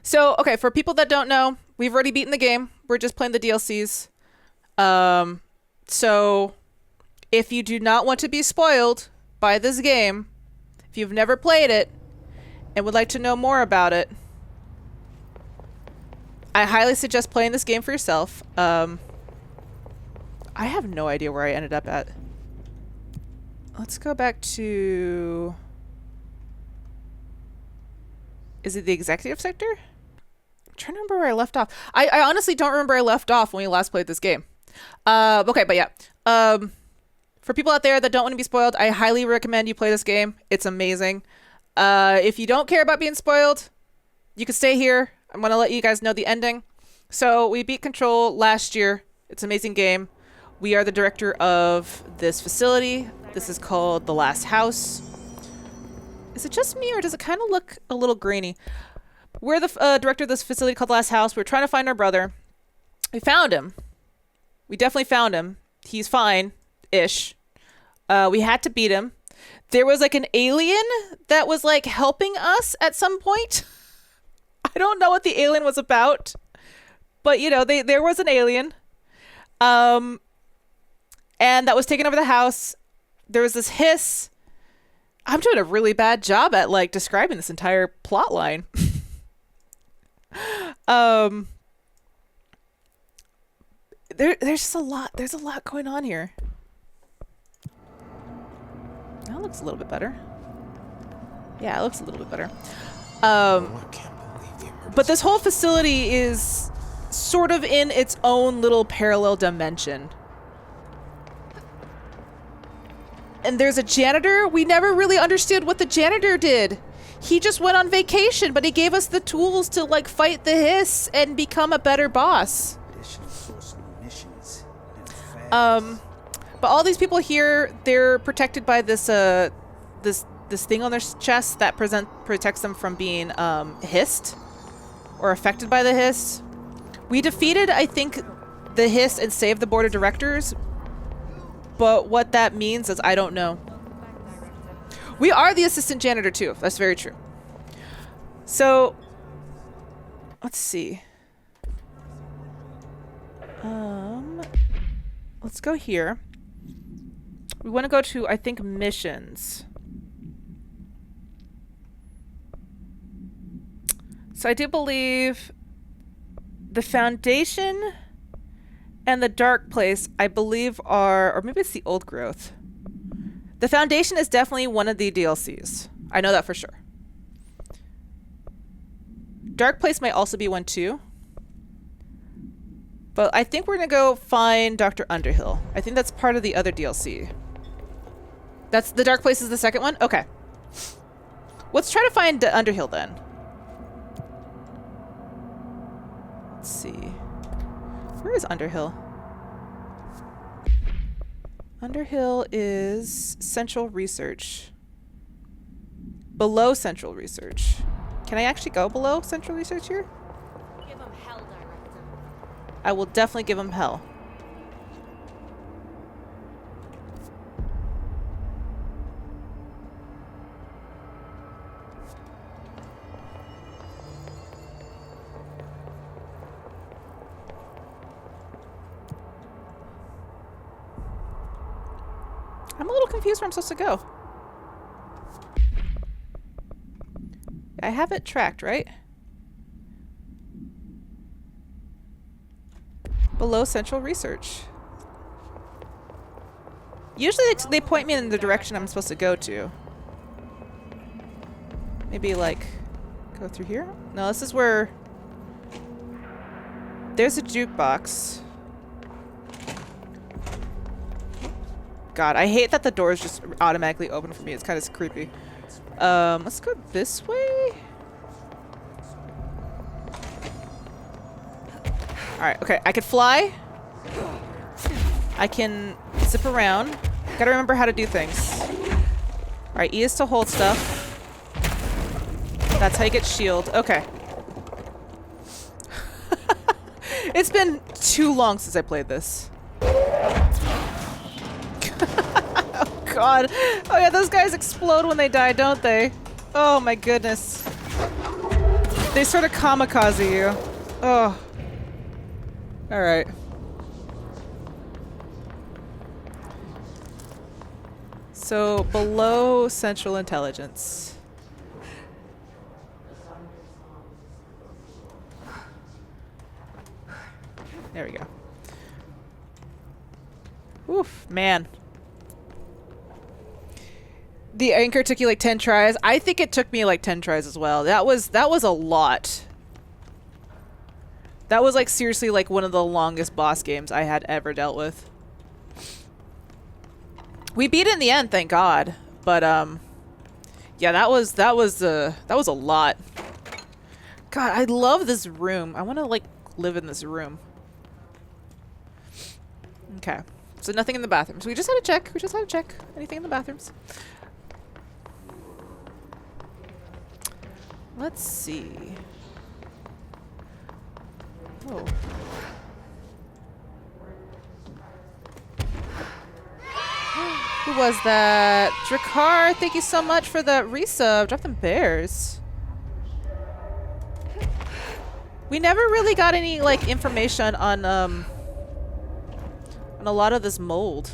So, okay, for people that don't know, we've already beaten the game. We're just playing the DLCs. So if you do not want to be spoiled by this game, if you've never played it and would like to know more about it, I highly suggest playing this game for yourself. I have no idea where I ended up at. Let's go back to... Is it the executive sector? I'm trying to remember where I left off. I honestly don't remember where I left off when we last played this game. Okay, but yeah. For people out there that don't want to be spoiled, I highly recommend you play this game. It's amazing. If you don't care about being spoiled, you can stay here. I'm going to let you guys know the ending. So we beat Control last year. It's an amazing game. We are the director of this facility. This is called The Last House. Is it just me or does it kind of look a little grainy? We're the director of this facility called The Last House. We're trying to find our brother. We found him. We definitely found him. He's fine-ish. We had to beat him. There was like an alien that was like helping us at some point. I don't know what the alien was about, but you know, there was an alien. And that was taking over the house. There was this hiss. I'm doing a really bad job at like describing this entire plot line. There's just a lot. There's a lot going on here. That looks a little bit better. Yeah, it looks a little bit better. But this whole facility is sort of in its own little parallel dimension. And there's a janitor. We never really understood what the janitor did. He just went on vacation, but he gave us the tools to like fight the hiss and become a better boss. But all these people here, they're protected by this this thing on their chest that protects them from being hissed or affected by the hiss. We defeated, I think, the hiss and saved the board of directors. But what that means is I don't know. We are the assistant janitor too. That's very true. So, let's see. Let's go here. We want to go to, I think, missions. So I do believe the Foundation and the Dark Place, I believe are, or maybe it's the Old Growth. The Foundation is definitely one of the DLCs. I know that for sure. Dark Place might also be one too. But I think we're going to go find Dr. Underhill. I think that's part of the other DLC. That's the Dark Place is the second one? Okay. Let's try to find Underhill then. Let's see. Where is Underhill? Underhill is Central Research. Below Central Research. Can I actually go below Central Research here? Give him hell, Director. I will definitely give him hell. I'm a little confused where I'm supposed to go. I have it tracked, right? Below Central Research. Usually they point me in the direction I'm supposed to go to. Maybe like go through here? No, this is where there's a jukebox. God, I hate that the doors just automatically open for me. It's kind of creepy. Let's go this way. Alright, okay. I can fly. I can zip around. Gotta remember how to do things. Alright, E is to hold stuff. That's how you get shield. Okay. It's been too long since I played this. Oh god. Oh yeah, those guys explode when they die, don't they? Oh my goodness. They sort of kamikaze you. Oh. Alright. So, below Central Intelligence. There we go. Oof, man. The anchor took you like 10 tries. I think it took me like 10 tries as well. That was a lot. That was like seriously like one of the longest boss games I had ever dealt with. We beat it in the end, thank God. But yeah, that was a lot. God, I love this room. I want to like live in this room. Okay. So nothing in the bathrooms. We just had to check. We just had to check. Anything in the bathrooms? Let's see. Oh. Who was that? Drakar, thank you so much for the resub. Drop them bears. We never really got any like information on a lot of this mold.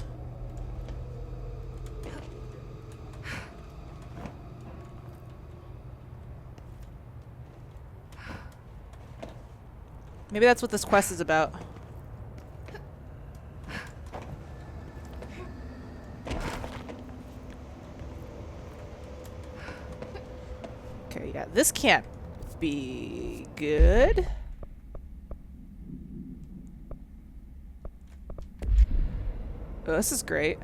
Maybe that's what this quest is about. Okay, yeah, this can't be good. Oh, this is great.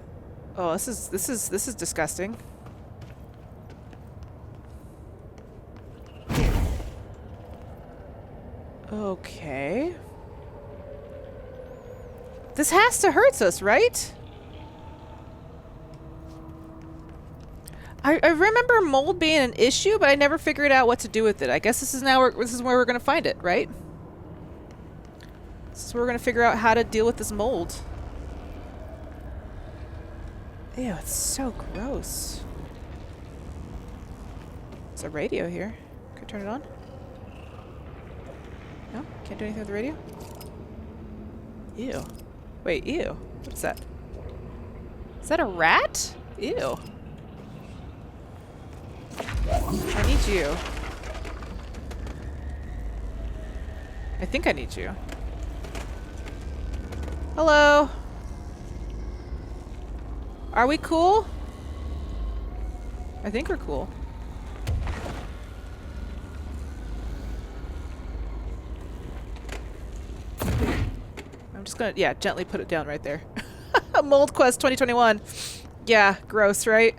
Oh, this is disgusting. Okay. This has to hurt us, right? I remember mold being an issue, but I never figured out what to do with it. I guess this is this is where we're gonna find it, right? This is where we're gonna figure out how to deal with this mold. Ew, it's so gross. There's a radio here. Can I turn it on? No? Can't do anything with the radio? Ew. Wait, ew. What's that? Is that a rat? Ew. I need you. I think I need you. Hello? Are we cool? I think we're cool. I'm just gonna, yeah, gently put it down right there. Mold Quest 2021. Yeah, gross, right?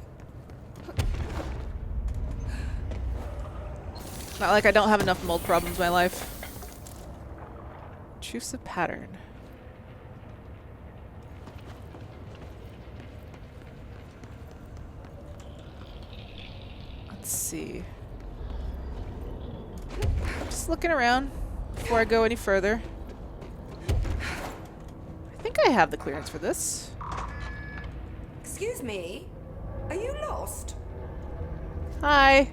Not like I don't have enough mold problems in my life. Intrusive pattern. Let's see. Just looking around before I go any further. I think I have the clearance for this. Excuse me? Are you lost? Hi.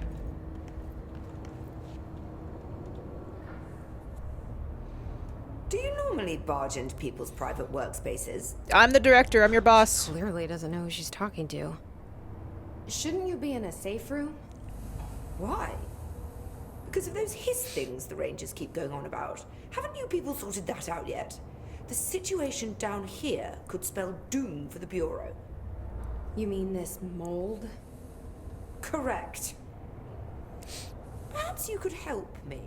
Do you normally barge into people's private workspaces? I'm the director. I'm your boss. Clearly doesn't know who she's talking to. Shouldn't you be in a safe room? Why? Because of those hiss things the Rangers keep going on about. Haven't you people sorted that out yet? The situation down here could spell doom for the Bureau. You mean this mold? Correct. Perhaps you could help me.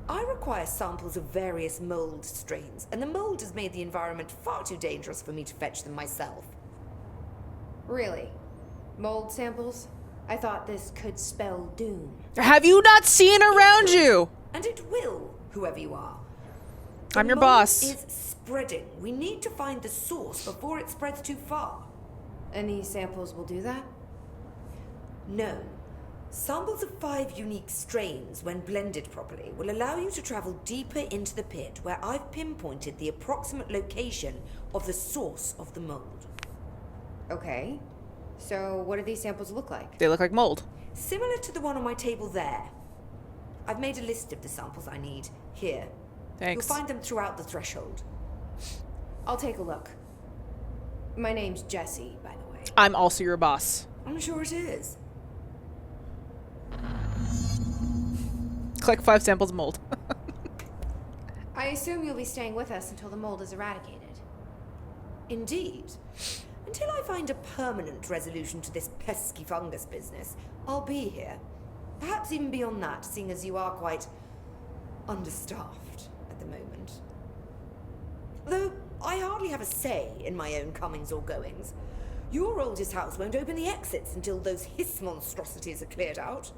I require samples of various mold strains, and the mold has made the environment far too dangerous for me to fetch them myself. Really? Mold samples? I thought this could spell doom. Have you not seen around you? And it will, whoever you are. I'm your The mold boss. is spreading. We need to find the source before it spreads too far. Any samples will do that? No. Samples of 5 unique strains, when blended properly, will allow you to travel deeper into the pit, where I've pinpointed the approximate location of the source of the mold. Okay. So what do these samples look like? They look like mold. Similar to the one on my table there. I've made a list of the samples I need. Here. Thanks. You'll find them throughout the threshold. I'll take a look. My name's Jessie, by the way. I'm also your boss. I'm sure it is. Collect 5 samples of mold. I assume you'll be staying with us until the mold is eradicated. Indeed. Until I find a permanent resolution to this pesky fungus business, I'll be here. Perhaps even beyond that, seeing as you are quite understaffed at the moment. Though I hardly have a say in my own comings or goings. Your oldest house won't open the exits until those hiss monstrosities are cleared out.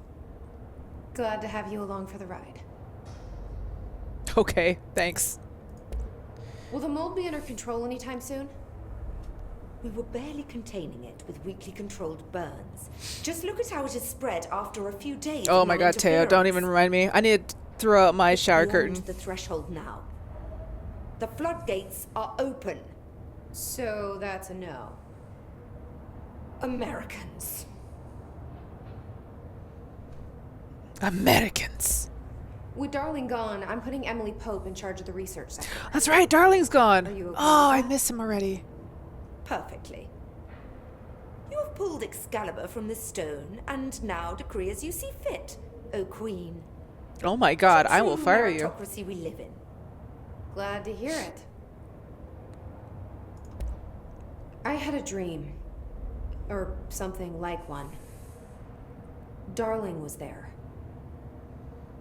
Glad to have you along for the ride. Okay, thanks. Will the mold be under control anytime soon? We were barely containing it with weakly controlled burns. Just look at how it has spread after a few days. Oh of my god, Teo, don't even non-interference. remind me. I need to throw out my shower Beyond curtain. the threshold now. The floodgates are open. So that's a no. Americans. Americans. With Darling gone, I'm putting Emily Pope in charge of the research sector. That's right, Darling's gone. Are you okay Oh, with I that? miss him already. Perfectly. You have pulled Excalibur from the stone, and now decree as you see fit, O Queen. Oh my god, I will True fire you. meritocracy we live in. Glad to hear it. I had a dream. Or something like one. Darling was there.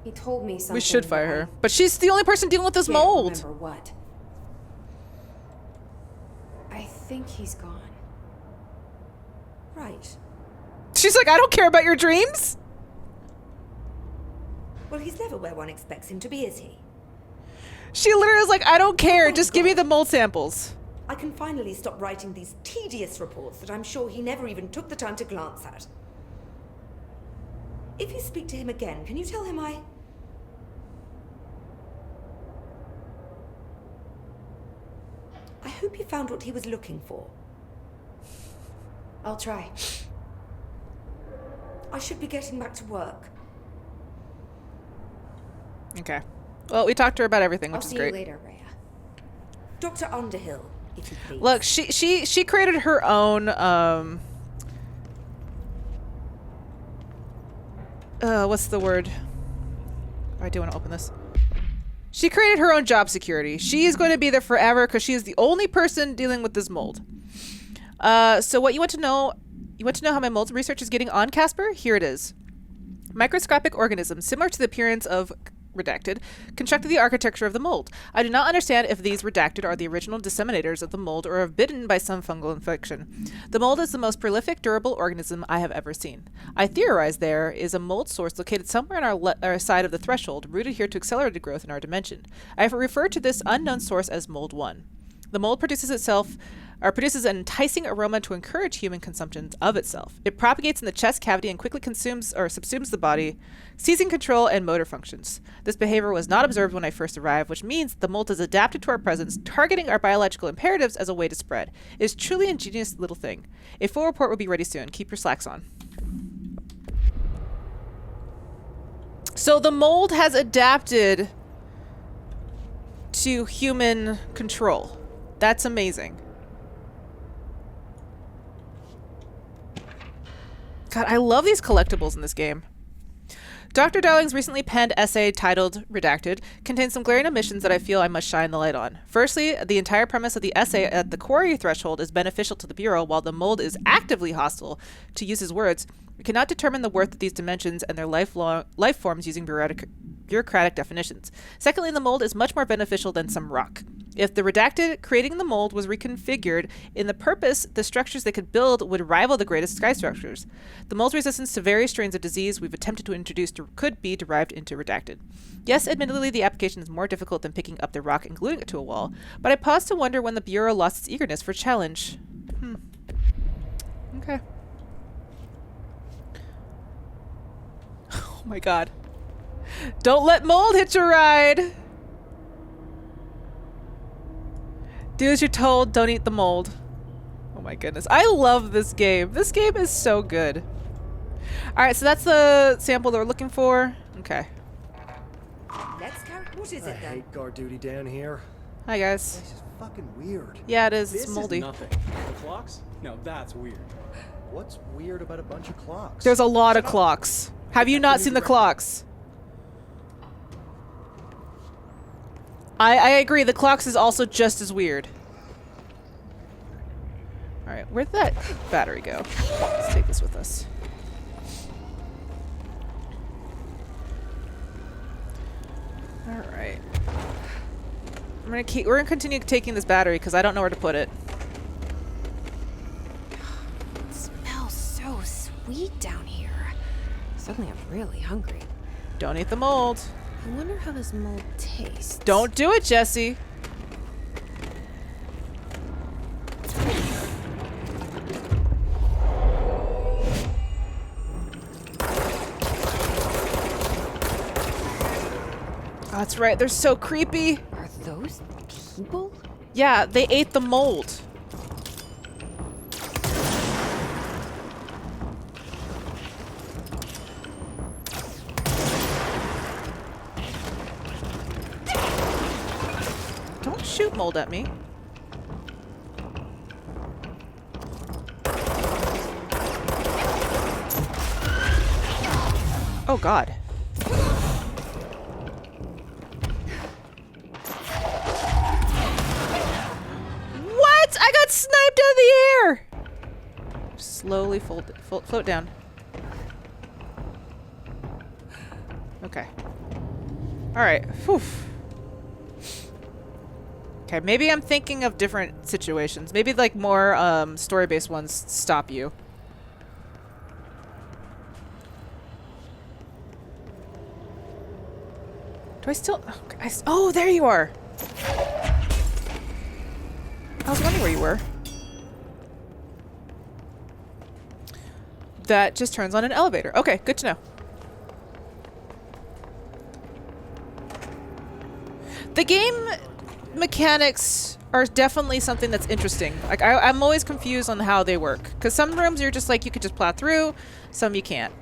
He told me something. We should fire that her. But she's the only person dealing with this I can't mold. remember what. I think he's gone. Right. She's like, I don't care about your dreams. Well, he's never where one expects him to be, is he? She literally is like, I don't care. Oh, Just give me God. the mold samples. I can finally stop writing these tedious reports that I'm sure he never even took the time to glance at. If you speak to him again, can you tell him I hope you found what he was looking for. I'll try. I should be getting back to work. Okay. Well, we talked to her about everything, I'll which is see great. you later, Rhea. Dr. Underhill, if you please. Look, she created her own what's the word? I do want to open this. She created her own job security. She is going to be there forever because she is the only person dealing with this mold. So what you want to know how my mold research is getting on, Casper? Here it is. Microscopic organisms similar to the appearance of redacted constructed the architecture of the mold. I do not understand if these redacted are the original disseminators of the mold or have bitten by some fungal infection. The mold is the most prolific, durable organism I have ever seen. I theorize there is a mold source located somewhere on our side of the threshold, rooted here to accelerate growth in our dimension. I have referred to this unknown source as Mold 1. The mold produces an enticing aroma to encourage human consumption of itself. It propagates in the chest cavity and quickly consumes or subsumes the body, seizing control and motor functions. This behavior was not observed when I first arrived, which means the mold has adapted to our presence, targeting our biological imperatives as a way to spread. It is truly an ingenious little thing. A full report will be ready soon. Keep your slacks on. So the mold has adapted to human control. That's amazing. God, I love these collectibles in this game. Dr. Darling's recently penned essay titled Redacted contains some glaring omissions that I feel I must shine the light on. Firstly, the entire premise of the essay at the quarry threshold is beneficial to the Bureau, while the mold is actively hostile. To use his words, we cannot determine the worth of these dimensions and their life forms using bureaucratic definitions. Secondly, the mold is much more beneficial than some rock. If the redacted creating the mold was reconfigured in the purpose, the structures they could build would rival the greatest sky structures. The mold's resistance to various strains of disease we've attempted to introduce could be derived into redacted. Yes, admittedly, the application is more difficult than picking up the rock and gluing it to a wall, but I pause to wonder when the Bureau lost its eagerness for challenge. Okay. Oh my god. Don't let mold hitch a ride! Do as you're told, don't eat the mold. Oh my goodness. I love this game. This game is so good. Alright, so that's the sample that we're looking for. Okay. character? What is I it then? hate guard duty down here. Hi guys. This is fucking weird. Yeah, it is. It's This moldy. is nothing. The clocks? No, that's weird. What's weird about a bunch of clocks? There's a lot of clocks. Have you not seen the clocks? I agree. The clocks is also just as weird. All right, where'd that battery go? Let's take this with us. All right. We're gonna continue taking this battery because I don't know where to put it. It smells so sweet down here. Suddenly I'm really hungry. Don't eat the mold. I wonder how this mold tastes. Don't do it, Jesse. Oh, that's right. They're so creepy. Are those people? Yeah, they ate the mold. Don't shoot mold at me. Oh God. What? I got sniped out of the air. Slowly float down. Okay. All right. Whew. Okay, maybe I'm thinking of different situations. Maybe like more story-based ones stop you. Do I still? Okay, oh, there you are. I was wondering where you were. That just turns on an elevator. Okay, good to know. The game mechanics are definitely something that's interesting. Like I'm always confused on how they work. Because some rooms you're just like, you could just plow through. Some you can't.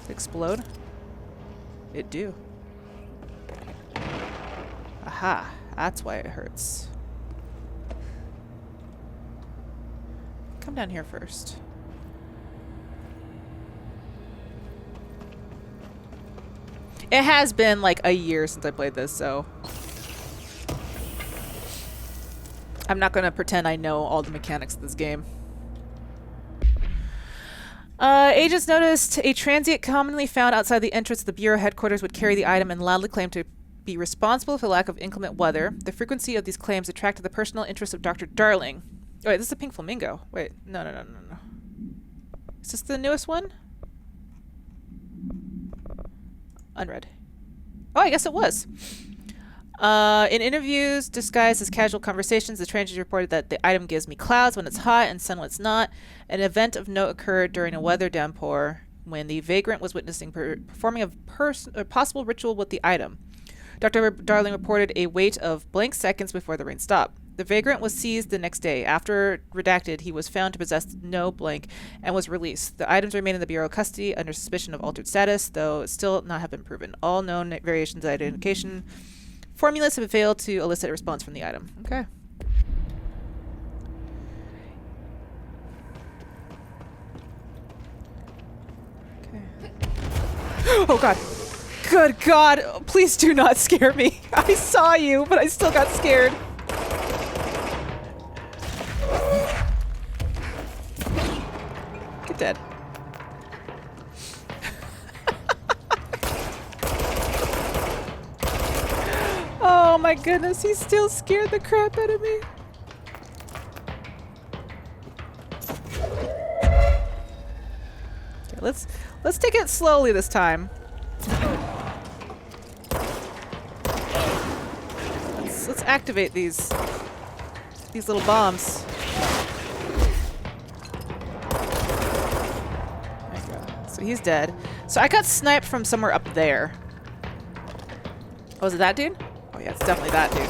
Explode? It do. Aha, that's why it hurts. Come down here first. It has been like a year since I played this, so I'm not gonna pretend I know all the mechanics of this game. Agents noticed a transient commonly found outside the entrance of the Bureau headquarters would carry the item and loudly claim to be responsible for the lack of inclement weather. The frequency of these claims attracted the personal interest of Dr. Darling. Oh, wait, this is a pink flamingo. Wait, no. Is this the newest one? Unread. Oh, I guess it was. In interviews disguised as casual conversations, the transient reported that the item gives me clouds when it's hot and sun when it's not. An event of note occurred during a weather downpour when the vagrant was witnessing performing a possible ritual with the item. Dr. Darling reported a wait of blank seconds before the rain stopped. The vagrant was seized the next day. After redacted, he was found to possess no blank and was released. The items remain in the Bureau custody under suspicion of altered status, though still not have been proven. All known variations of identification formulas have failed to elicit a response from the item. Okay. Oh God. Good God. Please do not scare me. I saw you, but I still got scared. Get dead. Oh my goodness, he still scared the crap out of me. Okay, let's take it slowly this time. Let's activate these little bombs. There you go. So he's dead. So I got sniped from somewhere up there. Oh, is it that dude? Oh yeah, it's definitely that dude.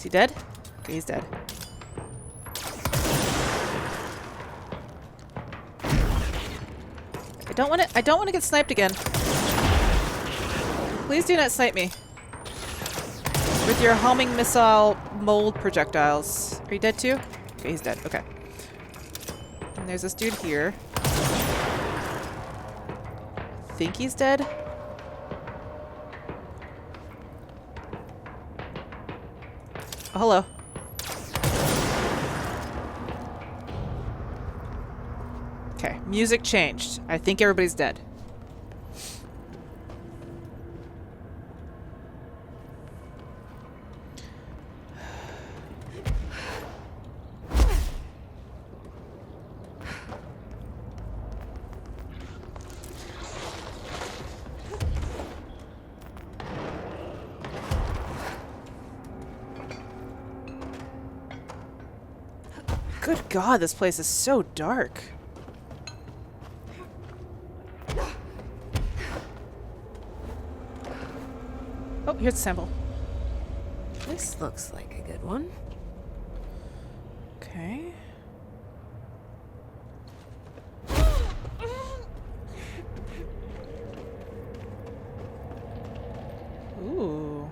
Is he dead? Okay, he's dead. I don't want to get sniped again. Please do not snipe me. With your homing missile mold projectiles. Are you dead too? Okay, he's dead. Okay. And there's this dude here. Think he's dead? Oh, hello. Okay, music changed. I think everybody's dead. Good God, this place is so dark. Oh, here's the sample. This looks like a good one. Okay. Ooh.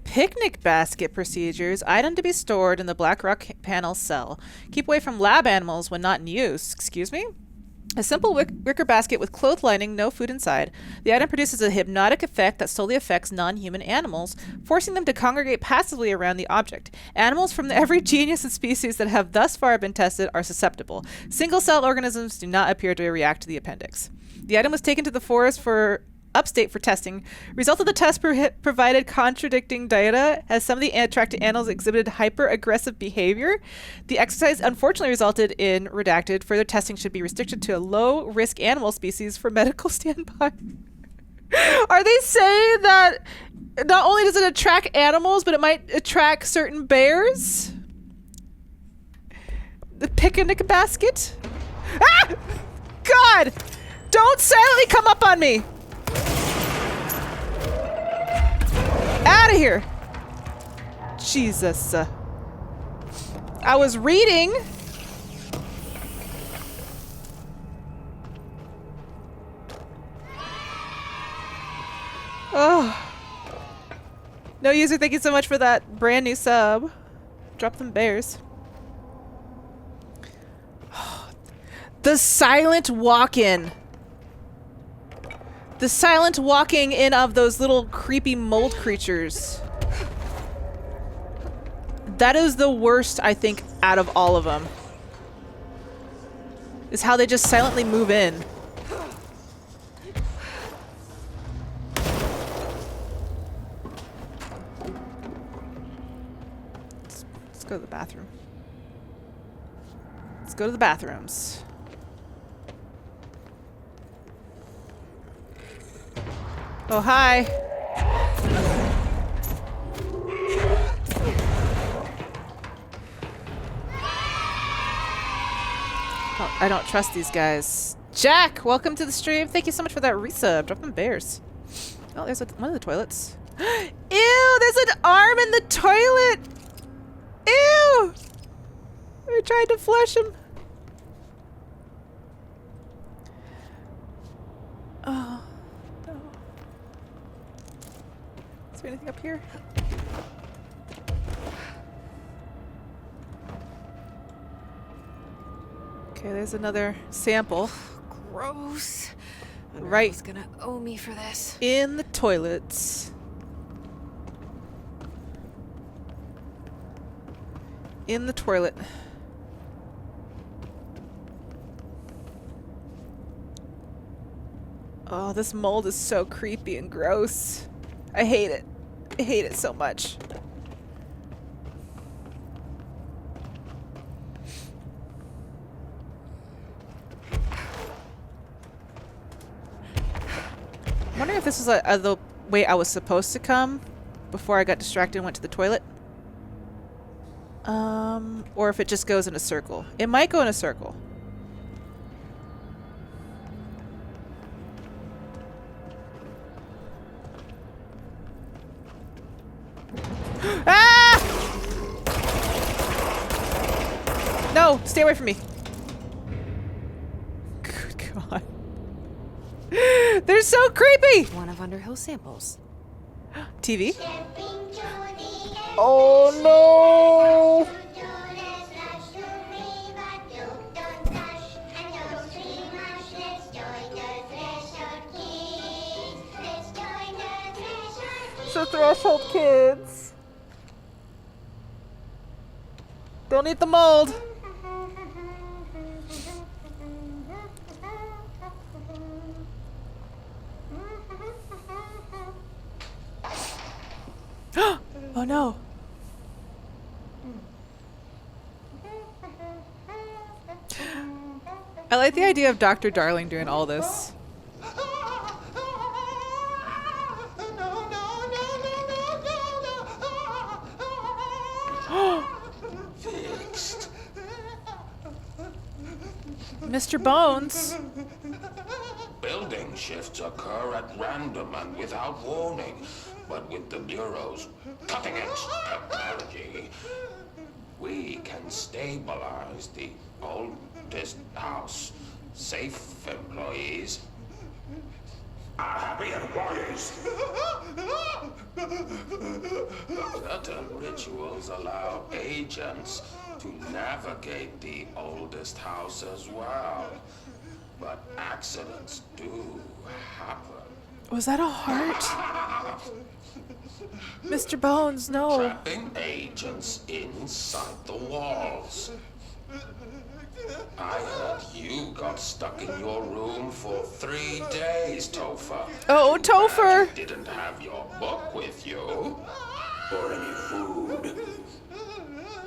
Picnic basket procedures. Item to be stored in the black rock panel cell. Keep away from lab animals when not in use. Excuse me? A simple wicker basket with cloth lining, no food inside. The item produces a hypnotic effect that solely affects non-human animals, forcing them to congregate passively around the object. Animals from every genus and species that have thus far been tested are susceptible. Single-cell organisms do not appear to react to the appendix. The item was taken to the forest for upstate for testing. Result of the test provided contradicting data, as some of the attracted animals exhibited hyper-aggressive behavior. The exercise unfortunately resulted in redacted. Further testing should be restricted to a low-risk animal species for medical standby. Are they saying that not only does it attract animals, but it might attract certain bears? The picnic basket? Ah! God! Don't silently come up on me! Out of here! Jesus. I was reading. Oh. No user, thank you so much for that brand new sub. Drop them bears. The silent walk-in. The silent walking in of those little creepy mold creatures. That is the worst, I think, out of all of them. Is how they just silently move in. Let's go to the bathroom. Let's go to the bathrooms. Oh, hi. Oh, I don't trust these guys. Jack, welcome to the stream. Thank you so much for that resub. Dropping bears. Oh, there's one of the toilets. Ew, there's an arm in the toilet. Ew. We tried to flush him. Oh. Is there anything up here? Okay, there's another sample. Gross. Right. Who's gonna owe me for this? In the toilets. In the toilet. Oh, this mold is so creepy and gross. I hate it. I hate it so much. I'm wondering if this was the way I was supposed to come before I got distracted and went to the toilet. Or if it just goes in a circle. It might go in a circle. No, stay away from me. Good God. They're so creepy. One of Underhill's samples. TV. Oh no. So Threshold Kids. Don't eat the mold. Oh no. I like the idea of Dr. Darling doing all this. Fixed. Mr. Bones. Building shifts occur at random and without warning, but with the Bureau's cutting-edge technology, we can stabilize the oldest house. Safe employees are happy employees. Certain rituals allow agents to navigate the oldest house as well, but accidents do happen. Was that a heart? Mr. Bones, no. Trapping agents inside the walls. I heard you got stuck in your room for 3 days, Topher. Oh, Topher. You didn't have your book with you. Or any food.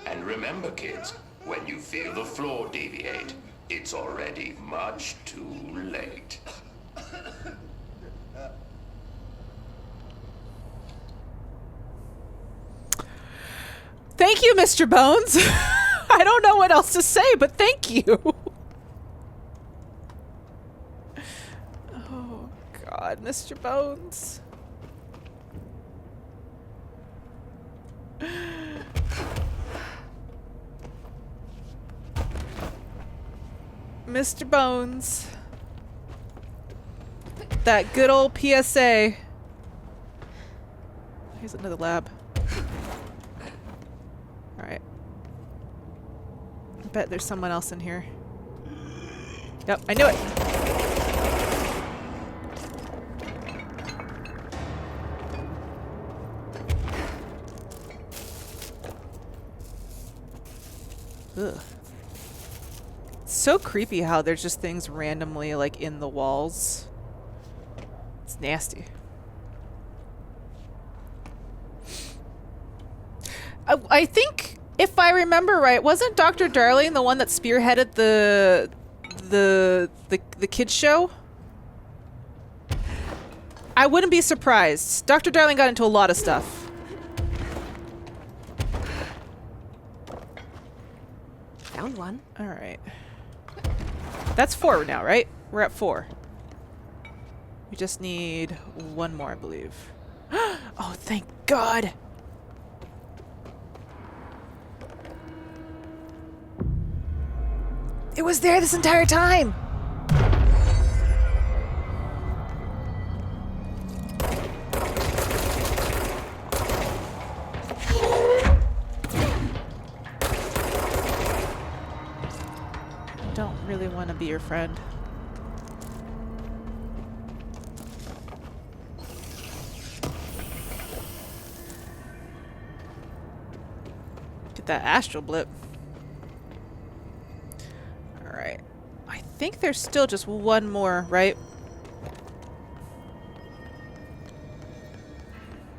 And remember, kids, when you feel the floor deviate, it's already much too late. Thank you, Mr. Bones. I don't know what else to say, but thank you. Oh, God, Mr. Bones. Mr. Bones. That good old PSA. Here's another lab. Alright. I bet there's someone else in here. Yep, I knew it! Ugh. It's so creepy how there's just things randomly like in the walls. It's nasty. I think, if I remember right, wasn't Dr. Darling the one that spearheaded the kids show? I wouldn't be surprised. Dr. Darling got into a lot of stuff. Found one. All right. That's 4 now, right? We're at 4. We just need one more, I believe. Oh, thank God. It was there this entire time! Don't really want to be your friend. Get that astral blip. Alright. I think there's still just one more, right?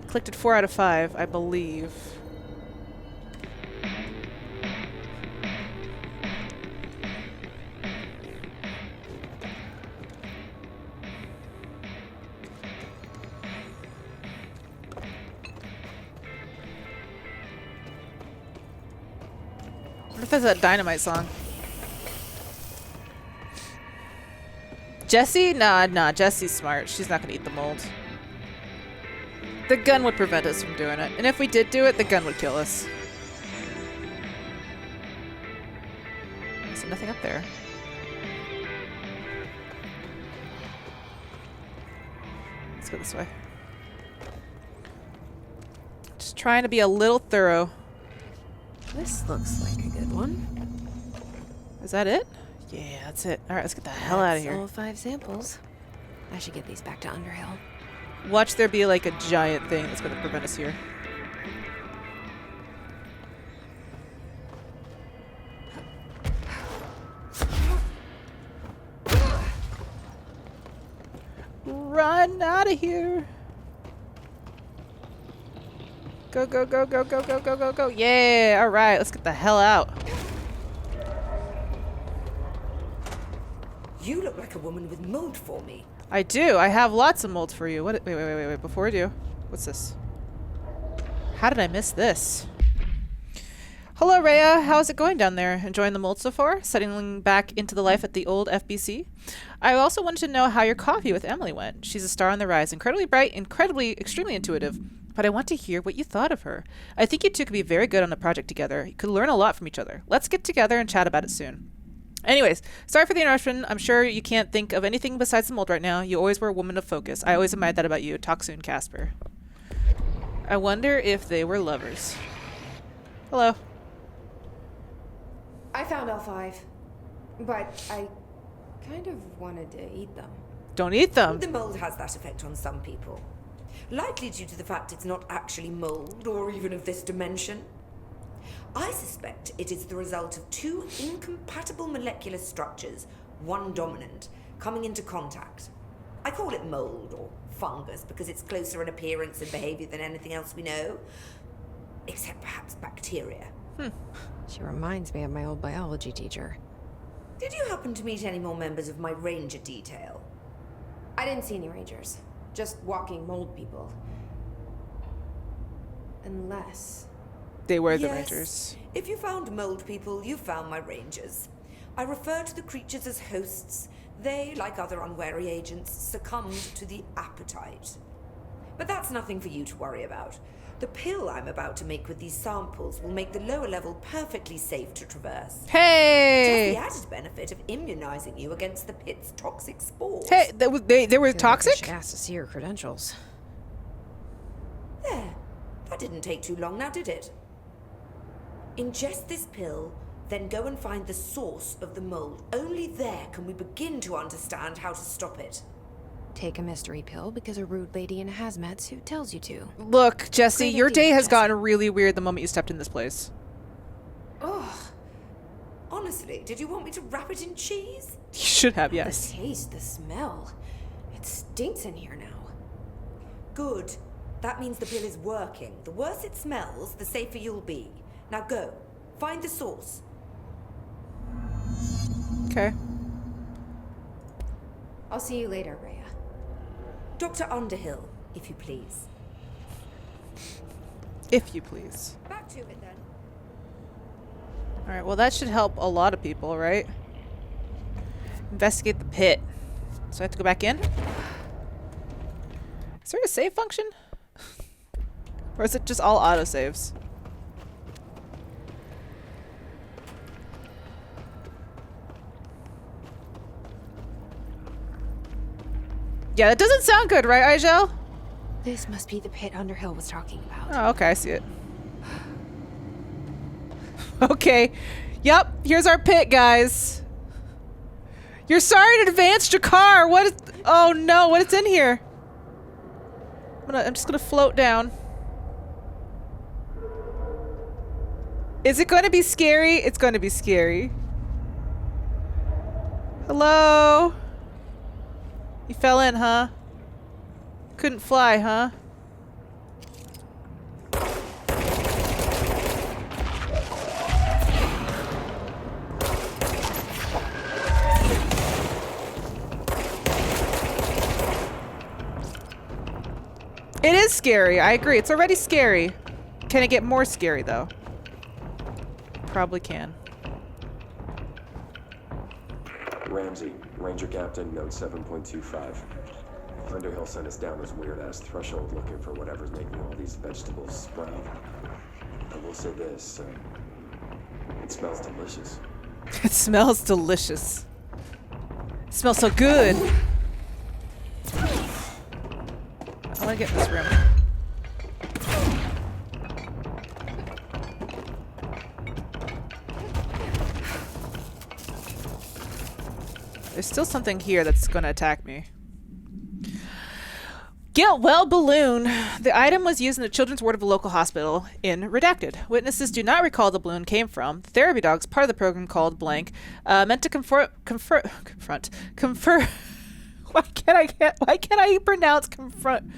Clicked at 4 out of 5, I believe. What if that's that Dynamite song? Jessie? Nah, Jessie's smart. She's not gonna eat the mold. The gun would prevent us from doing it. And if we did do it, the gun would kill us. So nothing up there. Let's go this way. Just trying to be a little thorough. This looks like a good one. Is that it? Yeah, that's it. All right, let's get the hell out of That's here. all 5 samples. I should get these back to Underhill. Watch there be like a giant thing that's going to prevent us here. Run out of here. Go, go, go, go, go, go, go, go, go. Yeah, all right, let's get the hell out. You look like a woman with mold for me. I do. I have lots of molds for you. What? Wait. Before I do, what's this? How did I miss this? Hello, Rhea. How's it going down there? Enjoying the mold so far? Settling back into the life at the old FBC? I also wanted to know how your coffee with Emily went. She's a star on the rise, incredibly bright, extremely intuitive. But I want to hear what you thought of her. I think you two could be very good on the project together. You could learn a lot from each other. Let's get together and chat about it soon. Anyways, sorry for the interruption. I'm sure you can't think of anything besides the mold right now. You always were a woman of focus. I always admired that about you. Talk soon, Casper. I wonder if they were lovers. Hello. I found all 5, but I kind of wanted to eat them. Don't eat them. The mold has that effect on some people. Likely due to the fact it's not actually mold or even of this dimension. I suspect it is the result of 2 incompatible molecular structures, one dominant, coming into contact. I call it mold or fungus because it's closer in appearance and behavior than anything else we know. Except perhaps bacteria. She reminds me of my old biology teacher. Did you happen to meet any more members of my ranger detail? I didn't see any rangers, just walking mold people. Unless... They were the Yes. Rangers. If you found mold people, you found my rangers. I refer to the creatures as hosts. They, like other unwary agents, succumbed to the appetite. But that's nothing for you to worry about. The pill I'm about to make with these samples will make the lower level perfectly safe to traverse. It Hey! has the added benefit of immunizing you against the pit's toxic spores. Hey, they were Feel like I toxic? should ask to see her credentials. There. That didn't take too long now, did it? Ingest this pill, then go and find the source of the mold. Only there can we begin to understand how to stop it. Take a mystery pill because a rude lady in a hazmat suit tells you to. Look, Jesse, Great your idea, day has Jesse. gotten really weird the moment you stepped in this place. Ugh. Honestly, did you want me to wrap it in cheese? You should have, yes. The taste, the smell. It stinks in here now. Good. That means the pill is working. The worse it smells, the safer you'll be. Now go. Find the source. Okay. I'll see you later, Rhea. Dr. Underhill, if you please. If you please. Back to it then. Alright, well that should help a lot of people, right? Investigate the pit. So I have to go back in? Is there a save function? Or is it just all autosaves? Yeah, that doesn't sound good, right, Igel? This must be the pit Underhill was talking about. Oh, okay, I see it. Okay. Yep, here's our pit, guys. You're sorry in advance, Jakar. What is... Oh, no, what is in here? I'm just gonna float down. Is it going to be scary? It's going to be scary. Hello? You fell in, huh? Couldn't fly, huh? It is scary. I agree. It's already scary. Can it get more scary, though? Probably can. Ramsey, Ranger Captain, note 7.25. Underhill sent us down this weird-ass threshold looking for whatever's making all these vegetables sprout. I will say this, it smells delicious. It smells delicious. It smells so good. I want to get in this room. There's still something here that's going to attack me. Get well balloon. The item was used in a children's ward of a local hospital in Redacted. Witnesses do not recall the balloon came from. The therapy dog's part of the program called blank, meant to confront. Why can't I pronounce confront?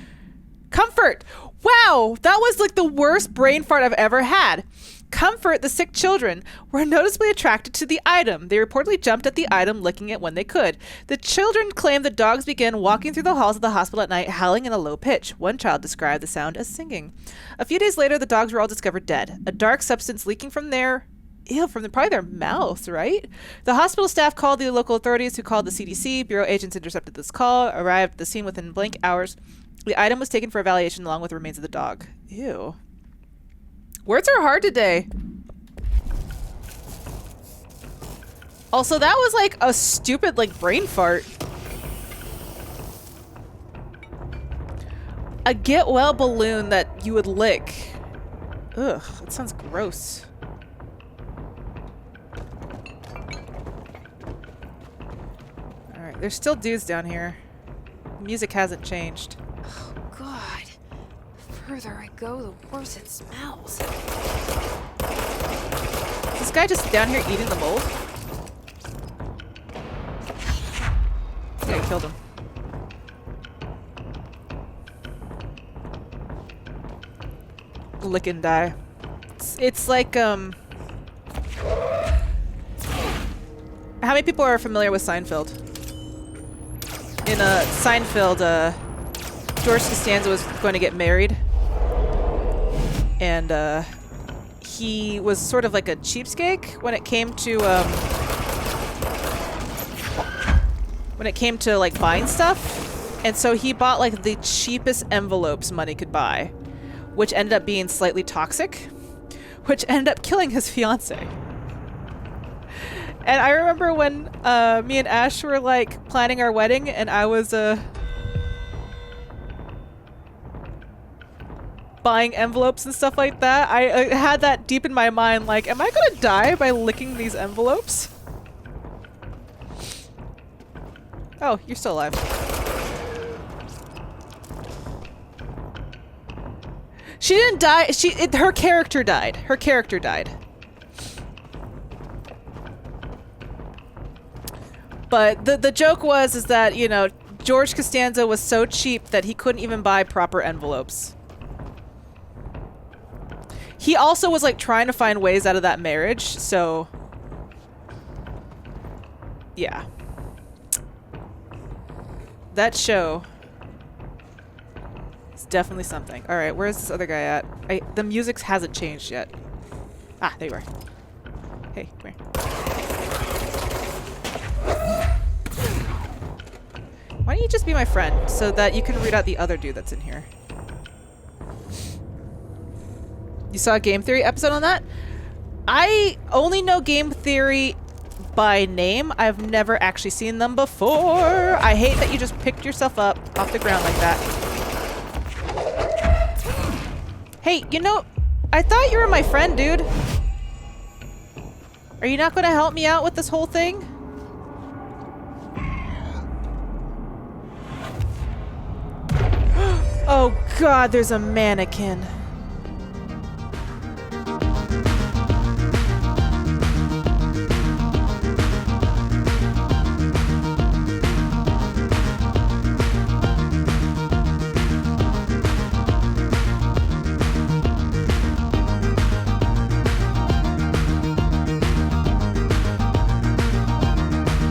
Comfort. Wow, that was like the worst brain fart I've ever had. Comfort the sick children were noticeably attracted to the item. They reportedly jumped at the item, licking it when they could. The children claimed the dogs began walking through the halls of the hospital at night, howling in a low pitch. One child described the sound as singing. A few days later, the dogs were all discovered dead. A dark substance leaking from probably their mouths, right? The hospital staff called the local authorities, who called the CDC. Bureau agents intercepted this call, arrived at the scene within blank hours. The item was taken for evaluation along with the remains of the dog. Ew. Words are hard today. Also, that was like a stupid like brain fart. A get well balloon that you would lick. Ugh, that sounds gross. Alright, there's still dudes down here. Music hasn't changed. Oh, God. The further I go, the worse it smells. Is this guy just down here eating the mold? Yeah, I killed him. Lick and die. It's like, how many people are familiar with Seinfeld? In Seinfeld, George Costanza was going to get married. And, he was sort of like a cheapskate when it came to, like, buying stuff. And so he bought, like, the cheapest envelopes money could buy, which ended up being slightly toxic, which ended up killing his fiance. And I remember when me and Ash were like planning our wedding, and I was buying envelopes and stuff like that. I had that deep in my mind, like, am I gonna die by licking these envelopes? Oh, you're still alive. She didn't die. Her character died. Her character died. But the joke is that, you know, George Costanza was so cheap that he couldn't even buy proper envelopes. He also was like trying to find ways out of that marriage, so yeah. That show is definitely something. All right, where's this other guy at? The music hasn't changed yet. Ah, there you are. Hey, come here. Why don't you just be my friend so that you can read out the other dude that's in here? You saw a Game Theory episode on that? I only know Game Theory by name. I've never actually seen them before. I hate that you just picked yourself up off the ground like that. Hey, you know, I thought you were my friend, dude. Are you not going to help me out with this whole thing? Oh God, there's a mannequin.